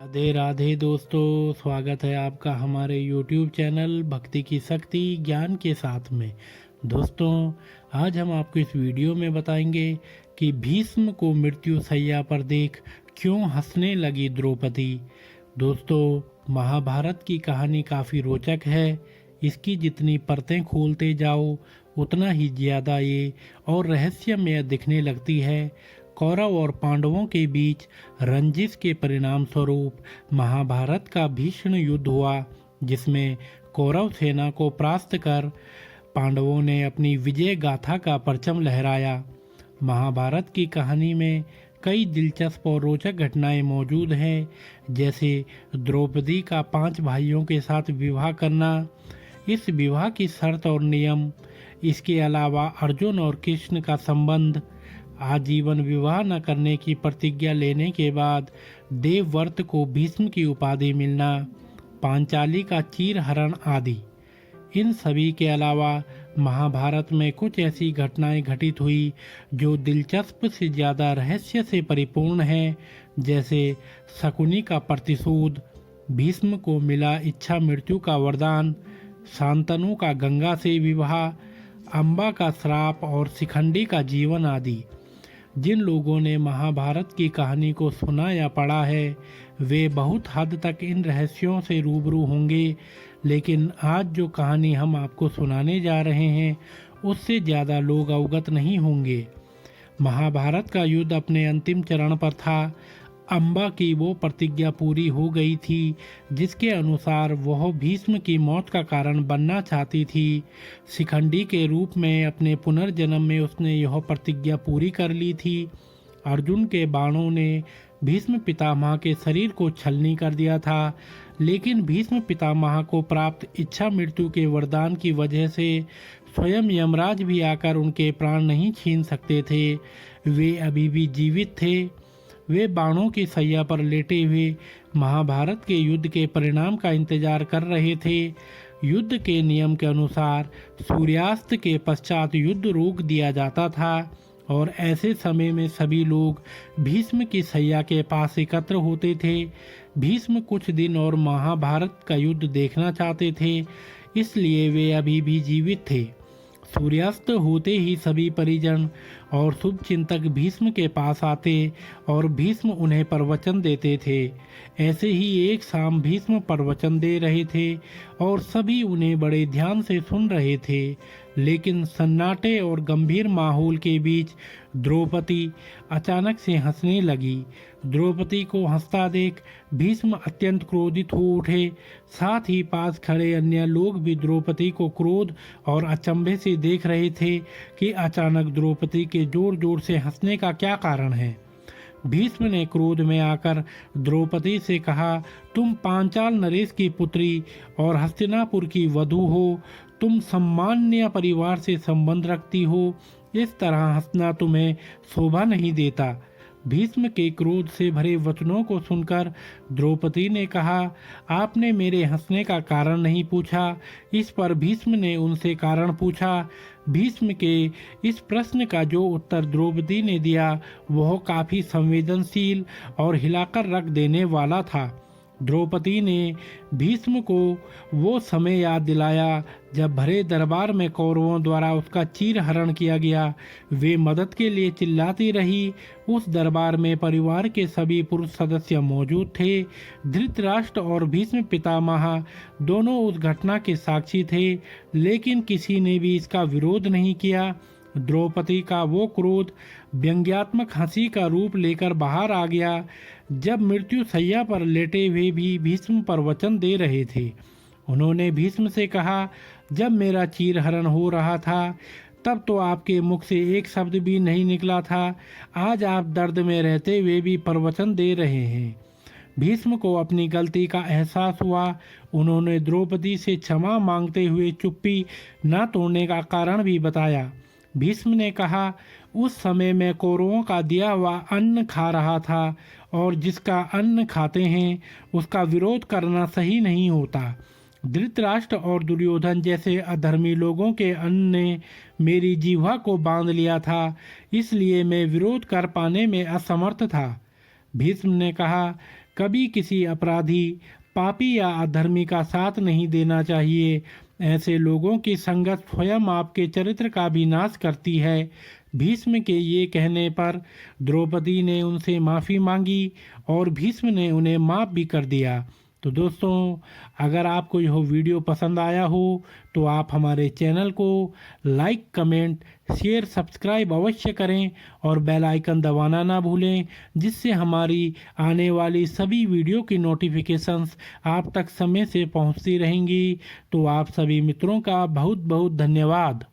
राधे राधे दोस्तों, स्वागत है आपका हमारे YouTube चैनल भक्ति की शक्ति ज्ञान के साथ में। दोस्तों, आज हम आपको इस वीडियो में बताएंगे कि भीष्म को मृत्यु शैया पर देख क्यों हंसने लगी द्रौपदी। दोस्तों, महाभारत की कहानी काफ़ी रोचक है। इसकी जितनी परतें खोलते जाओ उतना ही ज़्यादा ये और रहस्यमय दिखने लगती है। कौरव और पांडवों के बीच रंजिश के परिणाम स्वरूप महाभारत का भीषण युद्ध हुआ, जिसमें कौरव सेना को परास्त कर पांडवों ने अपनी विजय गाथा का परचम लहराया। महाभारत की कहानी में कई दिलचस्प और रोचक घटनाएं मौजूद हैं, जैसे द्रौपदी का 5 भाइयों के साथ विवाह करना, इस विवाह की शर्त और नियम, इसके अलावा अर्जुन और कृष्ण का संबंध, आजीवन विवाह न करने की प्रतिज्ञा लेने के बाद देवव्रत को भीष्म की उपाधि मिलना, पांचाली का चीरहरण आदि। इन सभी के अलावा महाभारत में कुछ ऐसी घटनाएं घटित हुई जो दिलचस्प से ज़्यादा रहस्य से परिपूर्ण हैं, जैसे शकुनी का प्रतिशोध, भीष्म को मिला इच्छा मृत्यु का वरदान, शांतनु का गंगा से विवाह, अम्बा का श्राप और शिखंडी का जीवन आदि। जिन लोगों ने महाभारत की कहानी को सुना या पढ़ा है वे बहुत हद तक इन रहस्यों से रूबरू होंगे, लेकिन आज जो कहानी हम आपको सुनाने जा रहे हैं उससे ज़्यादा लोग अवगत नहीं होंगे। महाभारत का युद्ध अपने अंतिम चरण पर था। अम्बा की वो प्रतिज्ञा पूरी हो गई थी जिसके अनुसार वह भीष्म की मौत का कारण बनना चाहती थी। शिखंडी के रूप में अपने पुनर्जन्म में उसने यह प्रतिज्ञा पूरी कर ली थी। अर्जुन के बाणों ने भीष्म पितामह के शरीर को छलनी कर दिया था, लेकिन भीष्म पितामह को प्राप्त इच्छा मृत्यु के वरदान की वजह से स्वयं यमराज भी आकर उनके प्राण नहीं छीन सकते थे। वे अभी भी जीवित थे। वे बाणों की सैया पर लेटे हुए महाभारत के युद्ध के परिणाम का इंतजार कर रहे थे। युद्ध के नियम के अनुसार सूर्यास्त के पश्चात युद्ध रोक दिया जाता था और ऐसे समय में सभी लोग भीष्म की सैया के पास एकत्र होते थे। भीष्म कुछ दिन और महाभारत का युद्ध देखना चाहते थे, इसलिए वे अभी भी जीवित थे। सूर्यास्त होते ही सभी परिजन और शुभचिंतक भीष्म के पास आते और भीष्म उन्हें प्रवचन देते थे। ऐसे ही एक शाम भीष्म प्रवचन दे रहे थे और सभी उन्हें बड़े ध्यान से सुन रहे थे, लेकिन सन्नाटे और गंभीर माहौल के बीच द्रौपदी अचानक से हंसने लगी। द्रौपदी को हंसता देख भीष्म अत्यंत क्रोधित हो उठे। साथ ही पास खड़े अन्य लोग भी द्रौपदी को क्रोध और अचंभे से देख रहे थे कि अचानक द्रौपदी के जोर जोर से हंसने का क्या कारण है। भीष्म ने क्रोध में आकर द्रौपदी से कहा, तुम पांचाल नरेश की पुत्री और हस्तिनापुर की वधू हो, तुम सम्मान्य परिवार से संबंध रखती हो, इस तरह हंसना तुम्हें शोभा नहीं देता। भीष्म के क्रोध से भरे वचनों को सुनकर द्रौपदी ने कहा, आपने मेरे हंसने का कारण नहीं पूछा। इस पर भीष्म ने उनसे कारण पूछा। भीष्म के इस प्रश्न का जो उत्तर द्रौपदी ने दिया वह काफी संवेदनशील और हिलाकर रख देने वाला था। द्रौपदी ने भीष्म को वो समय याद दिलाया जब भरे दरबार में कौरवों द्वारा उसका चीरहरण किया गया। वे मदद के लिए चिल्लाती रही। उस दरबार में परिवार के सभी पुरुष सदस्य मौजूद थे। धृतराष्ट्र और भीष्म पितामह दोनों उस घटना के साक्षी थे, लेकिन किसी ने भी इसका विरोध नहीं किया। द्रौपदी का वो क्रोध व्यंग्यात्मक हंसी का रूप लेकर बाहर आ गया जब मृत्यु शैया पर लेटे हुए भी भीष्म पर वचन दे रहे थे। उन्होंने भीष्म से कहा, जब मेरा चीरहरण हो रहा था तब तो आपके मुख से एक शब्द भी नहीं निकला था। आज आप दर्द में रहते हुए भी प्रवचन दे रहे हैं। भीष्म को अपनी गलती का एहसास हुआ। उन्होंने द्रौपदी से क्षमा मांगते हुए चुप्पी न तोड़ने का कारण भी बताया। भीष्म ने कहा, उस समय मैं कौरवों का दिया हुआ अन्न खा रहा था और जिसका अन्न खाते हैं उसका विरोध करना सही नहीं होता। धृतराष्ट्र और दुर्योधन जैसे अधर्मी लोगों के अन्न ने मेरी जीवा को बांध लिया था, इसलिए मैं विरोध कर पाने में असमर्थ था। भीष्म ने कहा, कभी किसी अपराधी, पापी या अधर्मी का साथ नहीं देना चाहिए। ऐसे लोगों की संगत स्वयं आपके चरित्र का भी नाश करती है। भीष्म के ये कहने पर द्रौपदी ने उनसे माफ़ी मांगी और भीष्म ने उन्हें माफ़ भी कर दिया। तो दोस्तों, अगर आपको यह वीडियो पसंद आया हो तो आप हमारे चैनल को लाइक, कमेंट, शेयर, सब्सक्राइब अवश्य करें और बेल आइकन दबाना ना भूलें, जिससे हमारी आने वाली सभी वीडियो की नोटिफिकेशंस आप तक समय से पहुंचती रहेंगी। तो आप सभी मित्रों का बहुत बहुत धन्यवाद।